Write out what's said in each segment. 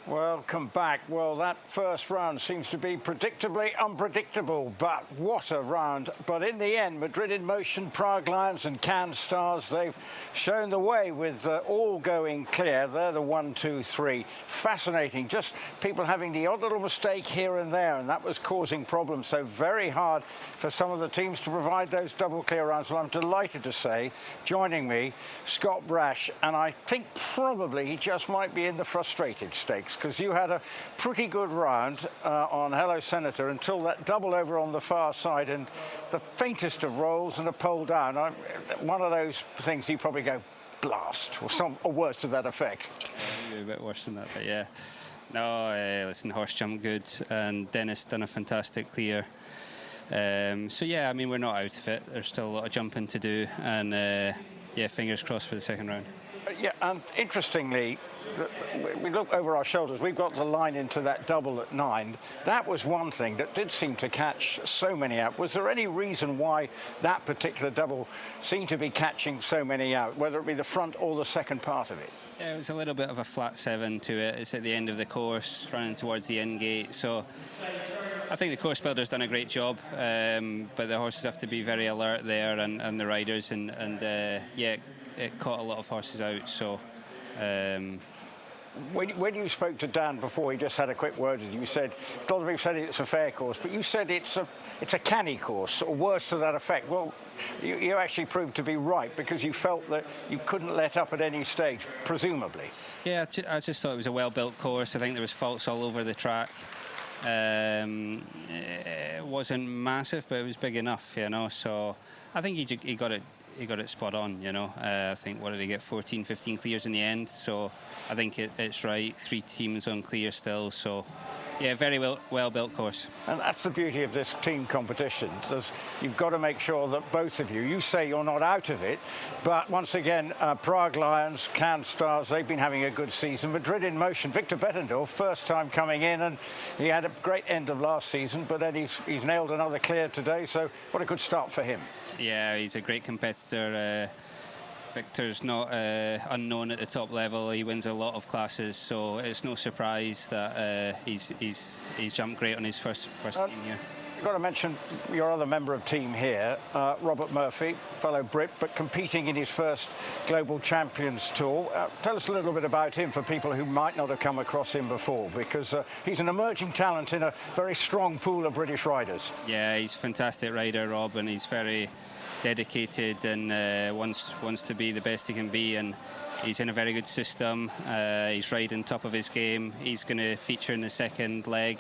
Welcome back. Well, that first round seems to be predictably unpredictable, but what a round. But in the end, Madrid in Motion, Prague Lions and Cannes Stars, they've shown the way with all going clear. They're the 1, 2, 3. Fascinating. Just people having the odd little mistake here and there, and that was causing problems. So very hard for some of the teams to provide those double clear rounds. Well, I'm delighted to say, joining me, Scott Brash, and I think probably he just might be in the frustrated stakes, because you had a pretty good round on Hello Senator until that double over on the far side and the faintest of rolls and a pole down. One of those things you probably go, blast, or worse to that effect. Maybe a bit worse than that, but yeah. No, listen, horse jumped good, and Dennis done a fantastic clear. So yeah, I mean, we're not out of it. There's still a lot of jumping to do, and yeah, fingers crossed for the second round. Yeah, and interestingly, we look over our shoulders, we've got the line into that double at 9. That was one thing that did seem to catch so many out. Was there any reason why that particular double seemed to be catching so many out, whether it be the front or the second part of it? Yeah, it was a little bit of a flat 7 to it. It's at the end of the course, running towards the end gate. So I think the course builder's done a great job, but the horses have to be very alert there, and the riders, and yeah, it caught a lot of horses out. So when you spoke to Dan before, he just had a quick word with you. You said, a lot of people said it's a fair course, but you said it's a canny course, or worse to that effect. Well, you actually proved to be right, because you felt that you couldn't let up at any stage, presumably. Yeah, I just thought it was a well-built course. I think there was faults all over the track. It wasn't massive, but it was big enough, you know. So I think he got it spot on, you know. I think, what did he get, 14, 15 clears in the end? So I think it's right. 3 teams on clear still. So yeah, very well built course. And that's the beauty of this team competition. You've got to make sure that both of you say you're not out of it, but once again, Prague Lions, Cannes Stars, they've been having a good season. Madrid in Motion, Victor Bettendorf, first time coming in, and he had a great end of last season, but then he's nailed another clear today, so what a good start for him. Yeah, he's a great competitor. Victor's not unknown at the top level. He wins a lot of classes, so it's no surprise that he's jumped great on his first team here. You've got to mention your other member of team here, Robert Murphy, fellow Brit, but competing in his first Global Champions Tour. Tell us a little bit about him for people who might not have come across him before, because he's an emerging talent in a very strong pool of British riders. Yeah, he's a fantastic rider, Rob, and he's very dedicated and wants to be the best he can be, and he's in a very good system. He's riding top of his game. He's going to feature in the second leg.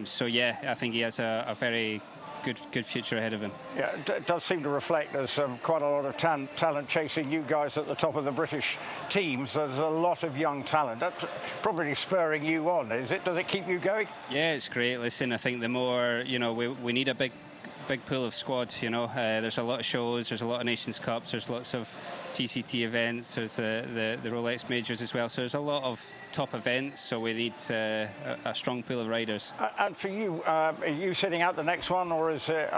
So yeah, I think he has a very good future ahead of him. Yeah, it does seem to reflect there's quite a lot of talent chasing you guys at the top of the British teams. There's a lot of young talent. That's probably spurring you on, is it? Does it keep you going? Yeah, it's great. Listen, I think the more, you know, we need a big pool of squad, you know. There's a lot of shows, there's a lot of Nations Cups, there's lots of GCT events, there's the Rolex Majors as well, so there's a lot of top events, so we need a strong pool of riders. And for you, are you sitting out the next one, or is it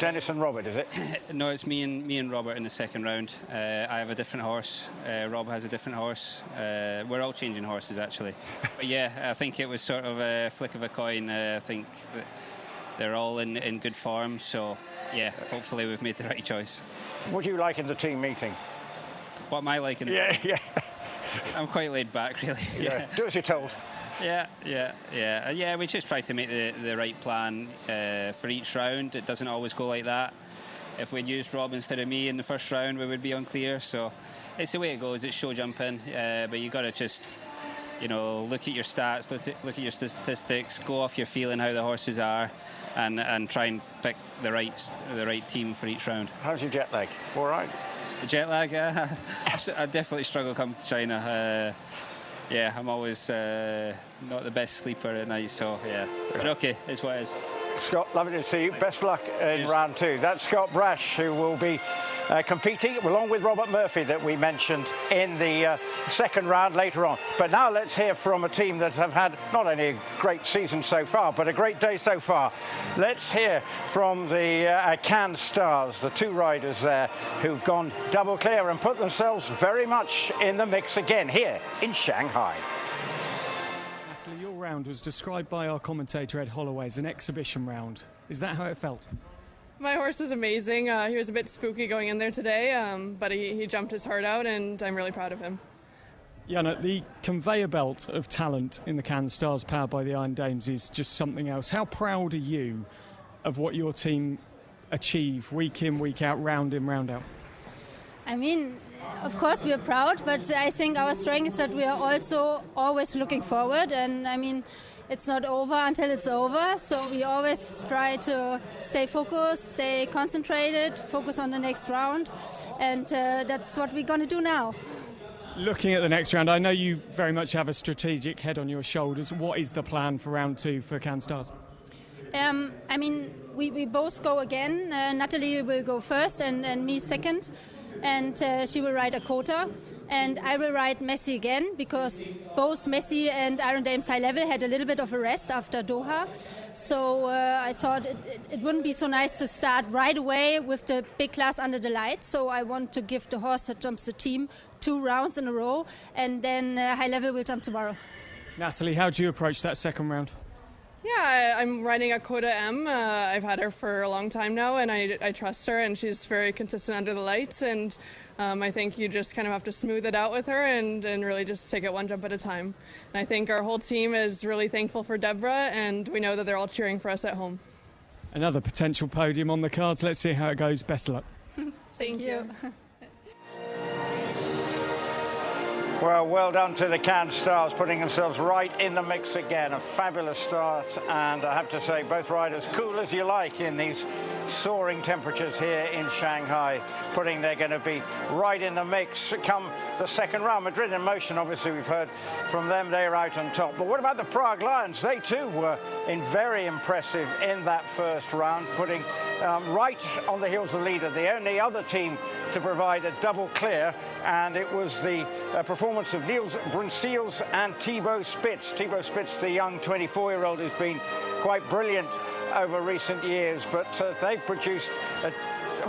Dennis and Robert, is it? No, it's me and Robert in the second round. I have a different horse, Rob has a different horse. We're all changing horses, actually. But yeah, I think it was sort of a flick of a coin. I think that they're all in good form, so yeah, hopefully we've made the right choice. What do you like in the team meeting? What am I like in the team? Yeah. I'm quite laid back, really. Yeah. Do as you're told. Yeah, we just try to make the right plan for each round. It doesn't always go like that. If we'd used Rob instead of me in the first round, we would be unclear, so it's the way it goes. It's show jumping, but you got to just, you know, look at your stats, look at your statistics, go off your feeling how the horses are, and try and pick the right team for each round. How's your jet lag? All right? The jet lag, I definitely struggle coming to China. Yeah, I'm always not the best sleeper at night, so yeah. But okay, it's what it is. Scott, lovely to see you. Best luck in round 2. That's Scott Brash, who will be competing along with Robert Murphy that we mentioned in the second round later on. But now let's hear from a team that have had not only a great season so far, but a great day so far. Let's hear from the Cannes Stars, the 2 riders there who've gone double clear and put themselves very much in the mix again here in Shanghai. Natalie, your round was described by our commentator Ed Holloway as an exhibition round. Is that how it felt? My horse was amazing. He was a bit spooky going in there today, but he jumped his heart out, and I'm really proud of him. Jana, the conveyor belt of talent in the Cannes Stars powered by the Iron Dames is just something else. How proud are you of what your team achieve week in, week out, round in, round out? I mean, of course we are proud, but I think our strength is that we are also always looking forward, and I mean, it's not over until it's over, so we always try to stay focused, stay concentrated, focus on the next round, and that's what we're going to do now. Looking at the next round, I know you very much have a strategic head on your shoulders. What is the plan for round two for Cannes Stars? I mean, we both go again. Natalie will go first and me second. And she will ride a quota. And I will ride Messi again because both Messi and Iron Dames High Level had a little bit of a rest after Doha. So I thought it wouldn't be so nice to start right away with the big class under the lights. So I want to give the horse that jumps the team 2 rounds in a row. And then High Level will jump tomorrow. Natalie, how do you approach that second round? Yeah, I'm riding a Coda M. I've had her for a long time now, and I trust her, and she's very consistent under the lights. And I think you just kind of have to smooth it out with her and really just take it one jump at a time. And I think our whole team is really thankful for Deborah, and we know that they're all cheering for us at home. Another potential podium on the cards. Let's see how it goes. Best of luck. Thank you. Well done to the Cannes Stars, putting themselves right in the mix again. A fabulous start, and I have to say, both riders cool as you like in these soaring temperatures here in Shanghai, they're going to be right in the mix come the second round. Madrid in Motion, obviously we've heard from them, they're out on top. But what about the Prague Lions? They too were very impressive in that first round, putting right on the heels of the leader, the only other team to provide a double clear, and it was the performance of Niels Brunsels and Thibaut Spitz. Thibaut Spitz, the young 24-year-old who's been quite brilliant over recent years, but they produced a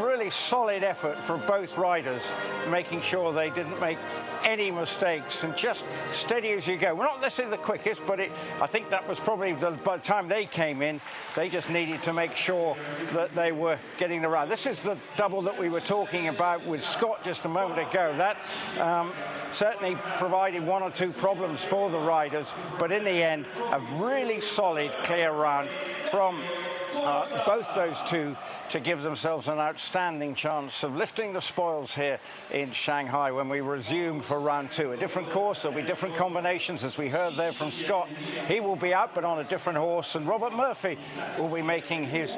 really solid effort for both riders, making sure they didn't make any mistakes and just steady as you go. We're not necessarily the quickest, but I think that was probably by the time they came in, they just needed to make sure that they were getting the ride. This is the double that we were talking about with Scott just a moment ago. That certainly provided 1 or 2 problems for the riders, but in the end, a really solid clear round from both those two to give themselves an outstanding chance of lifting the spoils here in Shanghai when we resume for round 2. A different course, there'll be different combinations, as we heard there from Scott. He will be out, but on a different horse, and Robert Murphy will be making his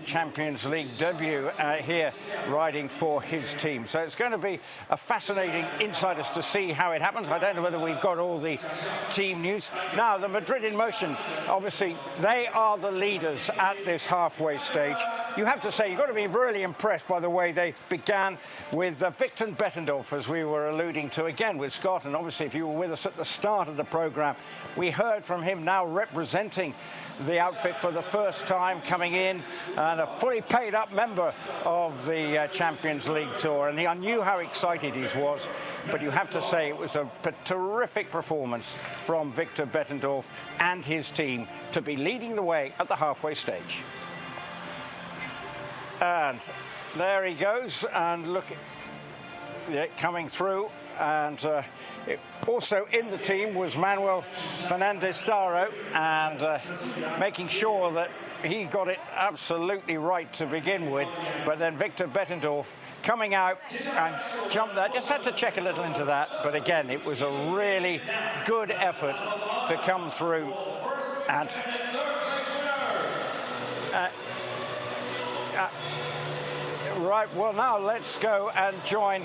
Champions League debut here, riding for his team. So it's going to be a fascinating insight as to see how it happens. I don't know whether we've got all the team news. Now, the Madrid in Motion, obviously, they are the leaders at this halfway stage. You have to say, you've got to be really impressed by the way they began with Victor Bettendorf, as we were alluding to again with Scott. And obviously, if you were with us at the start of the programme, we heard from him now representing the outfit for the first time, coming in and a fully paid up member of the Champions League Tour. And I knew how excited he was, but you have to say it was a terrific performance from Victor Bettendorf and his team to be leading the way at the halfway stage. And there he goes, and look at it coming through. And also in the team was Manuel Fernandez-Saro, and making sure that he got it absolutely right to begin with. But then Victor Bettendorf coming out and jumped that. Just had to check a little into that. But again, it was a really good effort to come through. And right, well, now let's go and join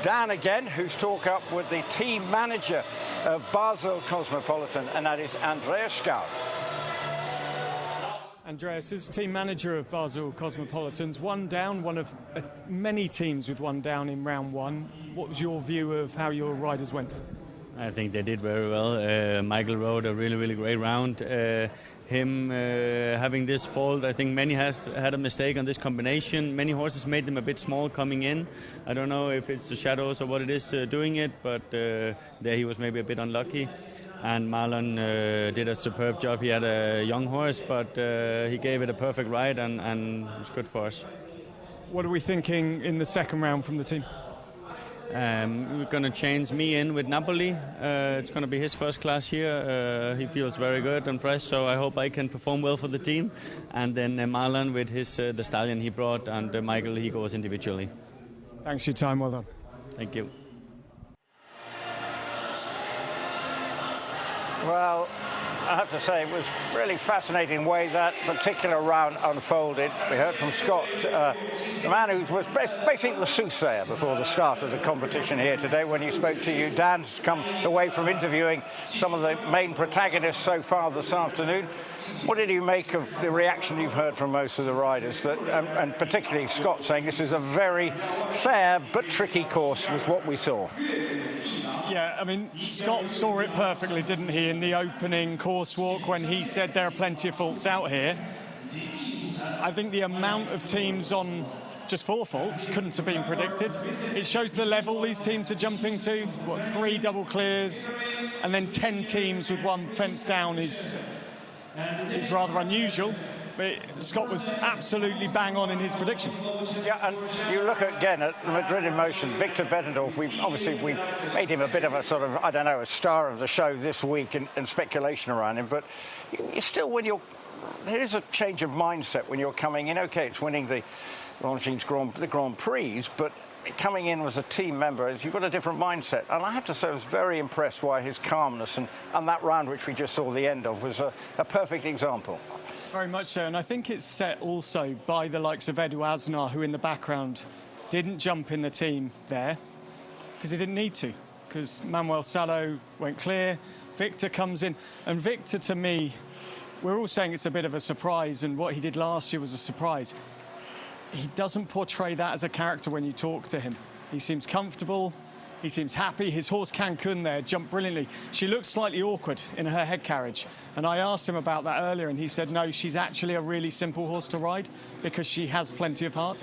Dan again, who's talked up with the team manager of Basel Cosmopolitan, and that is Andreas Scout. Andreas is team manager of Basel Cosmopolitans. One down, one of many teams with one down in round 1. What was your view of how your riders went? I think they did very well. Michael rode a really, really great round. Him having this fault, I think many has had a mistake on this combination. Many horses made them a bit small coming in. I don't know if it's the shadows or what it is doing it, but there he was maybe a bit unlucky. And Marlon did a superb job. He had a young horse, but he gave it a perfect ride, and it was good for us. What are we thinking in the second round from the team? We're going to change me in with Napoli. It's going to be his first class here. He feels very good and fresh, so I hope I can perform well for the team. And then Marlon with his the stallion he brought, and Michael, he goes individually. Thanks for your time. Well done. Thank you. Well, I have to say it was really fascinating way that particular round unfolded. We heard from Scott, the man who was basically the soothsayer before the start of the competition here today. When he spoke to you, Dan's come away from interviewing some of the main protagonists so far this afternoon. What did you make of the reaction you've heard from most of the riders, and particularly Scott saying this is a very fair but tricky course with what we saw? Yeah, I mean, Scott saw it perfectly, didn't he, in the opening course walk when he said there are plenty of faults out here. I think the amount of teams on just 4 faults couldn't have been predicted. It shows the level these teams are jumping to. What, 3 double clears and then 10 teams with 1 fence down is rather unusual. But Scott was absolutely bang on in his prediction. Yeah, and you look again at the Madrid in motion. Victor Bettendorf, we made him a bit of a sort of, I don't know, a star of the show this week and speculation around him. But you still, there is a change of mindset when you're coming in. OK, it's winning the Grand Prix, but coming in as a team member, you've got a different mindset. And I have to say, I was very impressed by his calmness. And that round, which we just saw the end of, was a perfect example. Very much so, and I think it's set also by the likes of Edu Aznar, who in the background didn't jump in the team there because he didn't need to, because Manuel Salo went clear, Victor comes in, and Victor, to me, we're all saying it's a bit of a surprise, and what he did last year was a surprise. He doesn't portray that as a character when you talk to him. He seems comfortable. He seems happy. His horse Cancun there jumped brilliantly. She looks slightly awkward in her head carriage. And I asked him about that earlier, and he said, no, she's actually a really simple horse to ride because she has plenty of heart.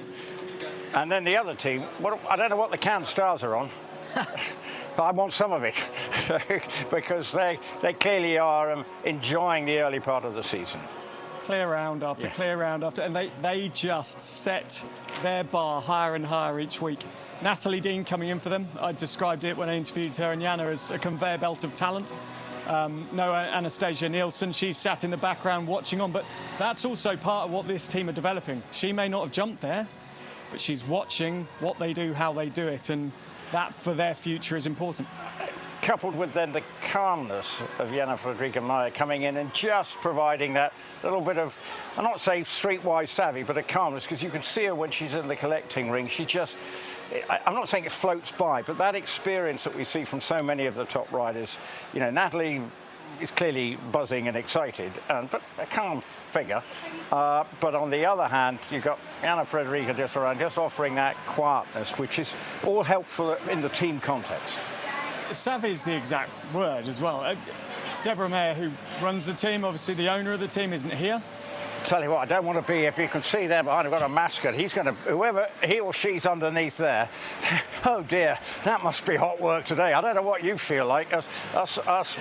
And then the other team, I don't know what the Cannes Stars are on, but I want some of it because they clearly are enjoying the early part of the season. Clear round after clear round after, and they just set their bar higher and higher each week. Natalie Dean coming in for them. I described it when I interviewed her and Jana as a conveyor belt of talent. Noah Anastasia Nielsen, she's sat in the background watching on, but that's also part of what this team are developing. She may not have jumped there, but she's watching what they do, how they do it, and that for their future is important. Coupled with then the calmness of Jana Fredrika Meyer coming in and just providing that little bit of, I'm not saying streetwise savvy, but a calmness, because you can see her when she's in the collecting ring. She just, I'm not saying it floats by, but that experience that we see from so many of the top riders, you know, Natalie is clearly buzzing and excited, but a calm figure. But on the other hand, you've got Jana Fredrika just offering that quietness, which is all helpful in the team context. Savvy is the exact word as well. Deborah Mayer, who runs the team, obviously the owner of the team, isn't here. Tell you what, I don't want to be, if you can see there behind, I've got a mascot. He's going to, whoever he or she's underneath there, oh dear, that must be hot work today. I don't know what you feel like, us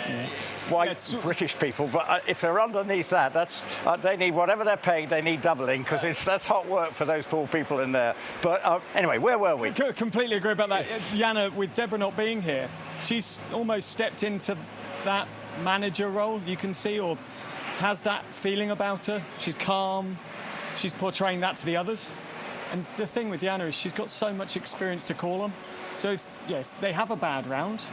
white British people, but if they're underneath that, that's they need, whatever they're paid, they need doubling, because that's hot work for those poor people in there. But anyway, where were we? Completely agree about that. Jana, with Deborah not being here, she's almost stepped into that manager role, you can see, or has that feeling about her. She's calm. She's portraying that to the others. And the thing with Jana is she's got so much experience to call on. So if they have a bad round,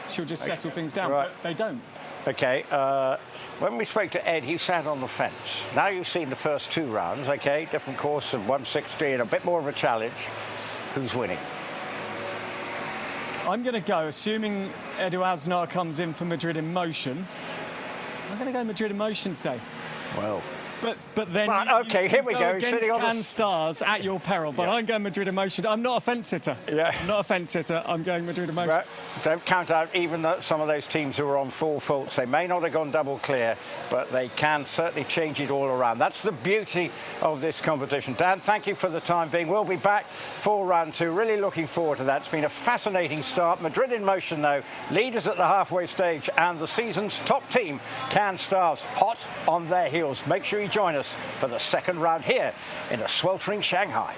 she'll just settle things down. Right. But they don't. OK. When we spoke to Ed, he sat on the fence. Now you've seen the first 2 rounds, OK? Different course of 160 and a bit more of a challenge. Who's winning? I'm going to go, assuming Edu Aznar comes in for Madrid in Motion, I'm going to go Madrid in Motion today. Well, But then, okay, here we go. Against Sitting on Cannes Stars at your peril. But I'm going Madrid Emotion. I'm not a fence sitter. Yeah. I'm not a fence sitter. I'm going Madrid Emotion. Right. Don't count out even some of those teams who are on full faults. They may not have gone double clear, but they can certainly change it all around. That's the beauty of this competition. Dan, thank you for the time being. We'll be back for round 2. Really looking forward to that. It's been a fascinating start. Madrid in motion, though. Leaders at the halfway stage, and the season's top team, Cannes Stars, hot on their heels. Make sure you join us for the second round here in a sweltering Shanghai.